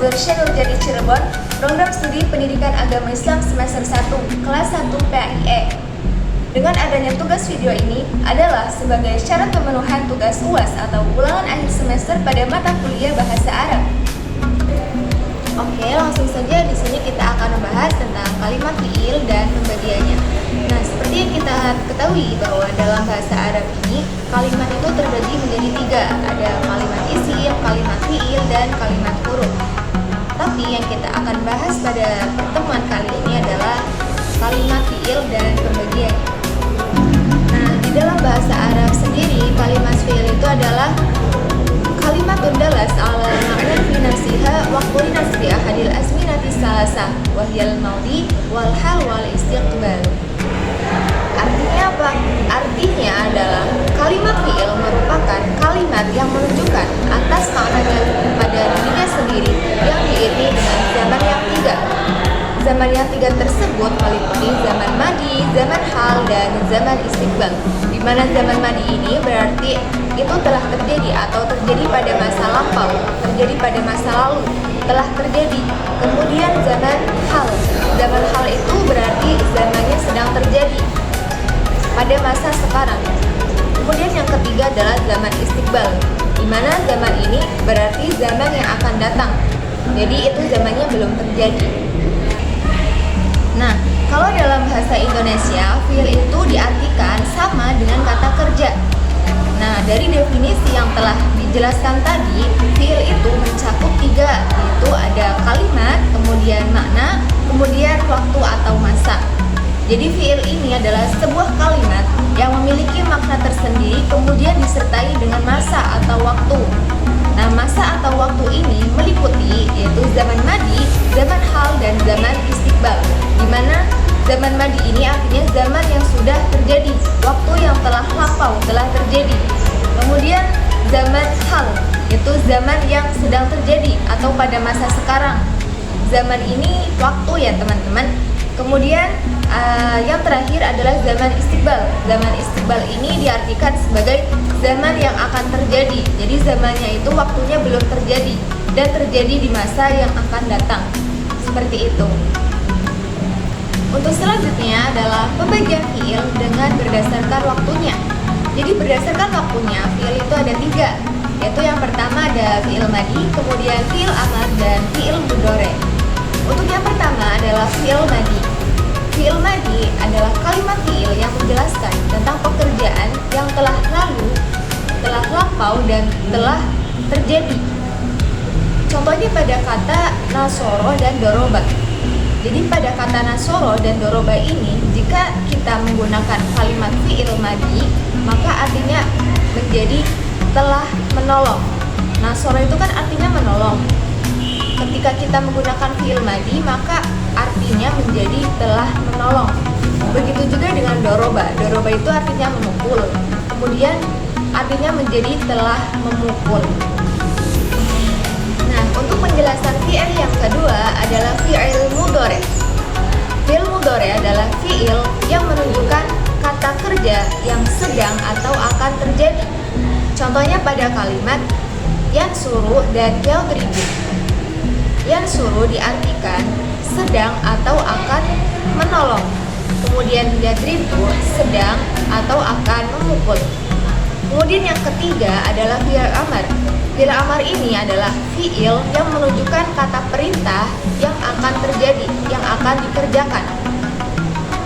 Nursyah Nurjani Cirebon, Program Studi Pendidikan Agama Islam Semester 1, Kelas 1 PAIE. Dengan adanya tugas video ini adalah sebagai syarat pemenuhan tugas UAS atau ulangan akhir semester pada mata kuliah Bahasa Arab. Oke, langsung saja di sini kita akan membahas tentang kalimat fi'il dan pembagiannya. Nah, seperti yang kita ketahui bahwa dalam bahasa Arab ini kalimat itu terbagi menjadi 3. Ada kalimat isim, kalimat fi'il, dan kalimat huruf. Tapi yang kita akan bahas pada pertemuan kali ini adalah kalimat fi'il dan pembagiannya. Nah, di dalam bahasa Arab sendiri kalimat fi'il itu adalah kalimat dalas ala ma'nan fi nafsiha wa qurinas bi ahadil azminati salasa wa hiyal maudi wal hal wal istiqbal. Artinya apa? Artinya adalah kalimat fi'il merupakan kalimat yang menunjukkan atas maknanya pada dirinya sendiri yang diiringi dengan zaman yang 3. Zaman yang 3 tersebut meliputi zaman madi, zaman hal, dan zaman istiqbal. Di mana zaman madi ini berarti itu telah terjadi atau terjadi pada masa lampau, terjadi pada masa lalu, telah terjadi. Kemudian zaman hal. Zaman hal itu berarti zamannya sedang terjadi pada masa sekarang. Kemudian yang ketiga adalah zaman istiqbal, di mana zaman ini berarti zaman yang akan datang. Jadi itu zamannya belum terjadi. Nah, kalau dalam bahasa Indonesia, fi'il itu diartikan sama dengan kata kerja. Nah, dari definisi yang telah dijelaskan tadi, fi'il itu mencakup 3, yaitu ada kalimat, kemudian makna, kemudian waktu atau masa. Jadi fi'il ini adalah sebuah kalimat yang memiliki makna tersendiri, kemudian disertai dengan masa atau waktu. Nah, masa atau waktu ini meliputi yaitu zaman madi, zaman hal, dan zaman istiqbal. Di mana zaman madi ini artinya zaman yang sudah terjadi, waktu yang telah lampau, telah terjadi. Kemudian zaman hal, yaitu zaman yang sedang terjadi atau pada masa sekarang. Zaman ini waktu ya teman-teman. Kemudian yang terakhir adalah zaman istiqbal. Zaman istiqbal ini diartikan sebagai zaman yang akan terjadi. Jadi zamannya itu waktunya belum terjadi dan terjadi di masa yang akan datang. Seperti itu. Untuk selanjutnya adalah pembagian fi'il dengan berdasarkan waktunya. Jadi berdasarkan waktunya fi'il itu ada 3, yaitu yang pertama ada fi'il madi, kemudian fi'il amar, dan fi'il mudhari. Untuk yang pertama adalah fi'il madi. Fi'il madi adalah kalimat fi'il yang menjelaskan tentang pekerjaan yang telah lalu, telah lampau, dan telah terjadi. Contohnya pada kata nasoro dan doroba. Jadi pada kata nasoro dan doroba ini, jika kita menggunakan kalimat fi'il madi, maka artinya menjadi telah menolong. Nasoro itu kan artinya menolong. Ketika kita menggunakan fi'il madi, maka artinya menjadi telah menolong. Begitu juga dengan doroba. Doroba itu artinya memukul. Kemudian artinya menjadi telah memukul. Nah, untuk penjelasan fi'il yang kedua adalah fi'il mudhari. Fi'il mudhari adalah fi'il yang menunjukkan kata kerja yang sedang atau akan terjadi. Contohnya pada kalimat yansuru dan yadribu. Yansuru diartikan sedang atau akan menolong. Kemudian yadribu sedang atau akan memukul. Kemudian yang ketiga adalah fi'il amar. Fi'il amar ini adalah fi'il yang menunjukkan kata perintah yang akan terjadi, yang akan dikerjakan.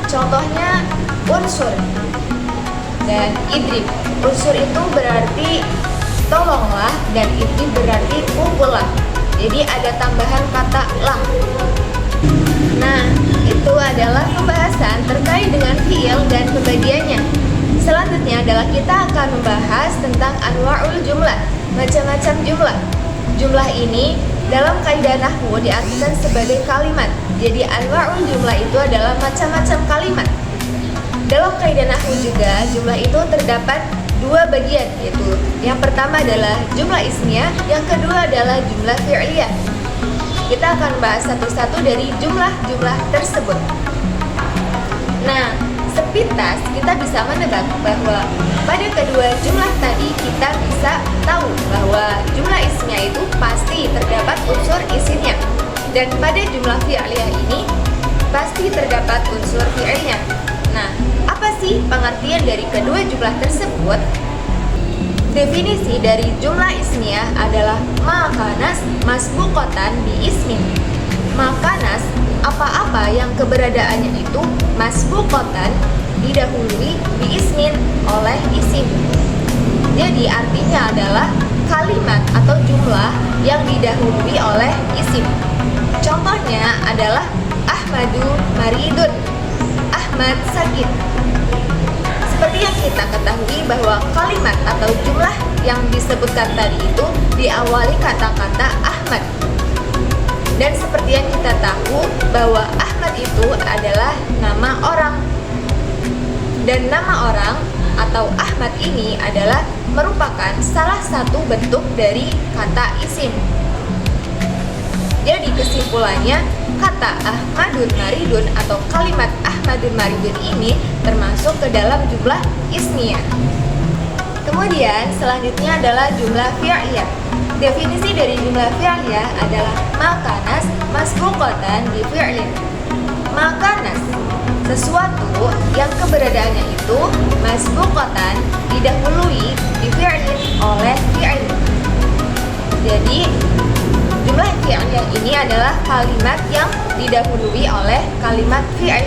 Contohnya unsur dan idrib. Unsur itu berarti tolonglah dan idrib berarti pukullah. Jadi ada tambahan kata lah. Nah, itu adalah pembahasan terkait dengan fi'il dan pembagiannya. Selanjutnya adalah kita akan membahas tentang anwa'ul jumlah, macam-macam jumlah. Jumlah ini dalam kaidah nahwu diartikan sebagai kalimat. Jadi anwa'ul jumlah itu adalah macam-macam kalimat. Dalam kaidah nahwu juga jumlah itu terdapat 2 bagian, yaitu yang pertama adalah jumlah ismiyah, yang kedua adalah jumlah fi'liyah. Kita akan bahas satu-satu dari jumlah-jumlah tersebut. Nah, sepintas kita bisa menebak bahwa pada kedua jumlah tadi kita bisa tahu bahwa jumlah ismiyah ismiyah itu pasti terdapat unsur isimnya. Dan pada jumlah fi'liyah ini pasti terdapat unsur fi'ilnya. Nah, apa sih pengertian dari kedua jumlah tersebut? Definisi dari jumlah ismiyah adalah makanas masbuqatan bi ismin. Makanas, apa-apa yang keberadaannya itu masbuqatan, didahului bi ismin, oleh isim. Jadi artinya adalah kalimat atau jumlah yang didahului oleh isim. Contohnya adalah Ahmadu maridun, Ahmad sakit. Seperti yang kita ketahui bahwa kalimat atau jumlah yang disebutkan tadi itu diawali kata-kata Ahmad. Dan seperti yang kita tahu bahwa Ahmad itu adalah nama orang. Dan nama orang atau Ahmad ini adalah merupakan salah satu bentuk dari kata isim. Jadi kesimpulannya, kata Ahmadun maridun atau kalimat Ahmadun maridun ini termasuk ke dalam jumlah ismiyah. Kemudian selanjutnya adalah jumlah fi'liyah. Definisi dari jumlah fi'liyah adalah makanas masbuqatan bi fi'lin. Makanas, sesuatu yang keberadaannya itu masbuqatan, didahului bi fi'lin, oleh fi'il. Jadi jumlah fi'liyah ini adalah kalimat yang didahului oleh kalimat fi'il.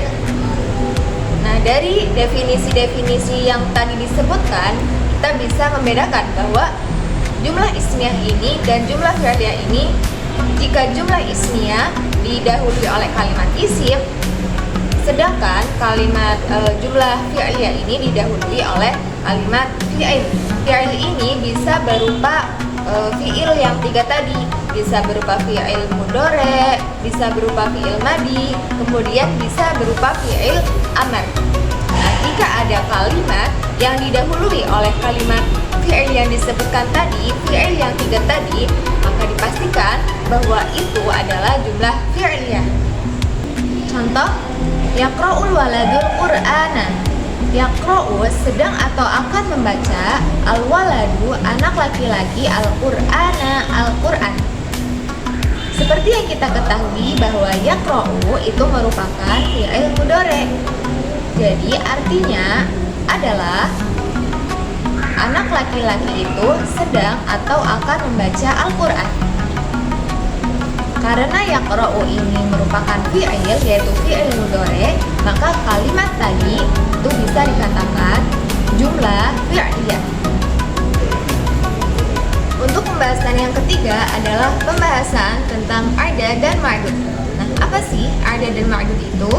Nah, dari definisi-definisi yang tadi disebutkan, kita bisa membedakan bahwa jumlah ismiyah ini dan jumlah fi'liyah ini, jika jumlah ismiyah didahului oleh kalimat isim, sedangkan kalimat jumlah fi'liyah ini didahului oleh kalimat fi'il. Fi'il ini bisa berupa fi'il yang tiga tadi, bisa berupa fi'il mudhari, bisa berupa fi'il madi, kemudian bisa berupa fi'il amar. Nah, jika ada kalimat yang didahului oleh kalimat fi'il yang disebutkan tadi, fi'il yang tiga tadi, maka dipastikan bahwa itu adalah jumlah fi'liyah. Contoh, yaqra'ul waladul qur'ana. Yaqra'u sedang atau akan membaca, al-waladu anak laki-laki, al-qur'ana al-Qur'an. Seperti yang kita ketahui bahwa yaqra'u itu merupakan fi'il mudhari. Jadi artinya adalah anak laki-laki itu sedang atau akan membaca Al-Qur'an. Karena yaqra'u ini merupakan fi'il, yaitu fi'il mudhari, maka kalimat tadi itu bisa dikatakan jumlah fi'liyah. Untuk pembahasan yang ketiga adalah pembahasan tentang adad dan ma'dud. Nah, apa sih adad dan ma'dud itu?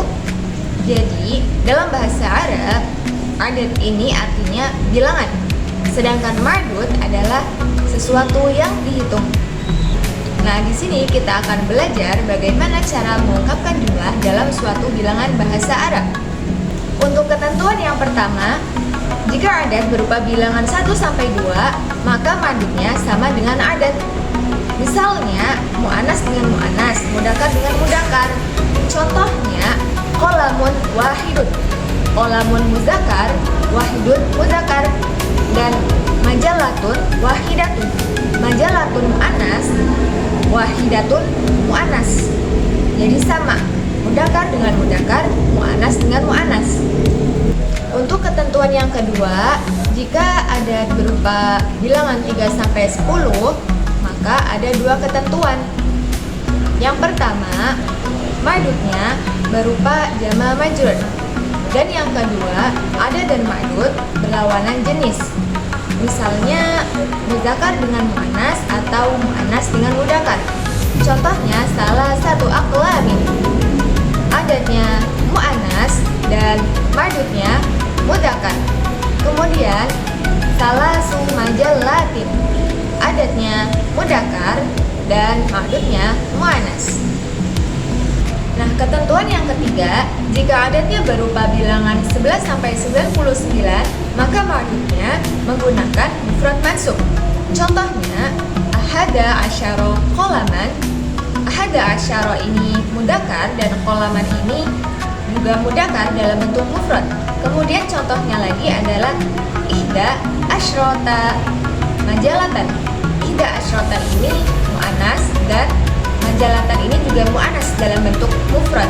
Jadi, dalam bahasa Arab, adad ini artinya bilangan, sedangkan ma'dud adalah sesuatu yang dihitung. Nah, di sini kita akan belajar bagaimana cara mengungkapkan jumlah dalam suatu bilangan bahasa Arab. Untuk ketentuan yang pertama, jika adad berupa bilangan 1 sampai 2, maka ma'dudnya sama dengan adad. Misalnya, mu'annas dengan mu'annas, mudzakkar dengan mudzakkar. Contohnya, qalamun wahidun, qalamun mudzakkar, wahidun mudzakkar, dan majalatun wahidatun, majalatun mu'annas, wahidatun mu'annas. Jadi sama, mudzakkar dengan mudzakkar, mu'annas dengan mu'annas. Untuk ketentuan yang kedua, jika adad berupa bilangan 3 sampai 10, maka ada dua ketentuan. Yang pertama, ma'dudnya berupa jama' majrur. Dan yang kedua, adad dan ma'dud berlawanan jenis. Misalnya mudzakkar dengan mu'annas atau mu'annas dengan mudzakkar. Contohnya salah satu aqlamin, adadnya mu'annas dan ma'dudnya mudzakkar. Kemudian salah satu majallatin, adadnya mudzakkar dan ma'dudnya mu'annas. Nah, ketentuan yang ketiga, jika adadnya berupa bilangan 11 sampai 99, maka ma'dudnya menggunakan mufrad mansub. Contohnya, ahada asyara qalaman. Ahada asyara ini mudzakkar dan qalaman ini juga mudzakkar dalam bentuk mufrad. Kemudian contohnya lagi adalah ihda asyrota majalatan. Ihda asyrota ini ini mu'annas dan majalatan ini juga mu'annas dalam bentuk mufrad.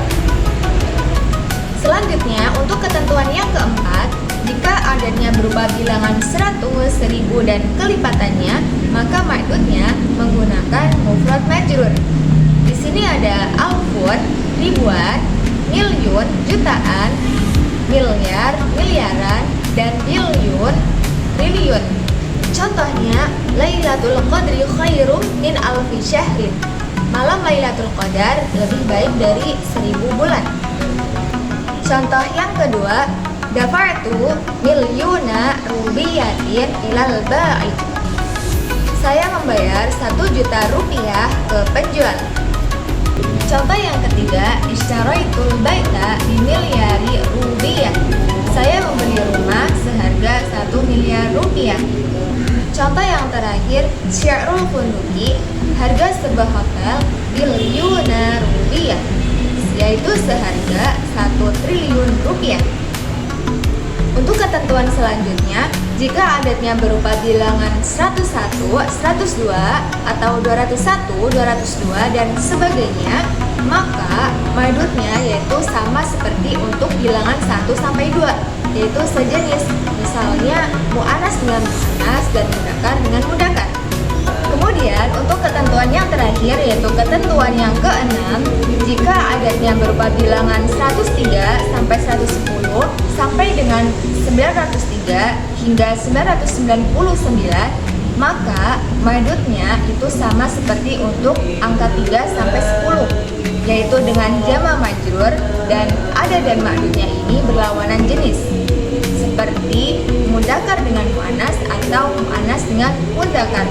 Selanjutnya, untuk ketentuan yang keempat, jika adanya berupa bilangan 100, 1000, dan kelipatannya, maka ma'dudnya menggunakan mufrad majrur. Di sini ada alfun, ribuan, milyun, jutaan, miliar, miliaran, dan triliun, triliun. Contohnya, Lailatul Qadri khairum min alfi syahrin. Malam Lailatul Qadar lebih baik dari 1000 bulan. Contoh yang kedua, dafa'tu milyuna rubiyatin ilal ba'i. Saya membayar 1.000.000 rupiah ke penjual. Contoh yang ketiga, isytaraitul baita bimilyari rubiyah. Saya membeli rumah seharga 1 miliar rupiah. Contoh yang terakhir, syi'rul funduki, harga sebuah hotel bilyuna rupiah, yaitu seharga 1 triliun rupiah. Untuk ketentuan selanjutnya, jika adatnya berupa bilangan 101, 102, atau 201, 202, dan sebagainya, maka ma'dudnya yaitu sama seperti untuk bilangan 1 sampai 2, yaitu sejenis. Misalnya mu'annas dengan mu'annas dan mudzakkar dengan mudzakkar. Kemudian untuk ketentuan yang terakhir yaitu ketentuan yang keenam, jika adatnya berupa bilangan 103 sampai 110 sampai dengan 903 hingga 999, maka ma'dudnya itu sama seperti untuk angka 3 sampai 10, yaitu dengan jama' majrur, dan ada dan ma'dudnya ini berlawanan jenis, seperti mudzakkar dengan mu'annas atau mu'annas dengan mudzakkar.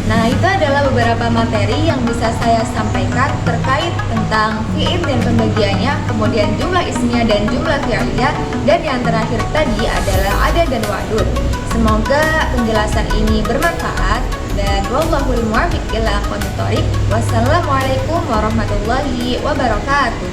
Nah, itu adalah beberapa materi yang bisa saya sampaikan terkait tentang fi'il dan pembagiannya, kemudian jumlah ismiyah dan jumlah fi'liyah, dan yang terakhir tadi adalah adad dan wa'dud. Semoga penjelasan ini bermanfaat, dan wallahul muwaffiq ila aqwamit thoriq. Wassalamualaikum warahmatullahi wabarakatuh.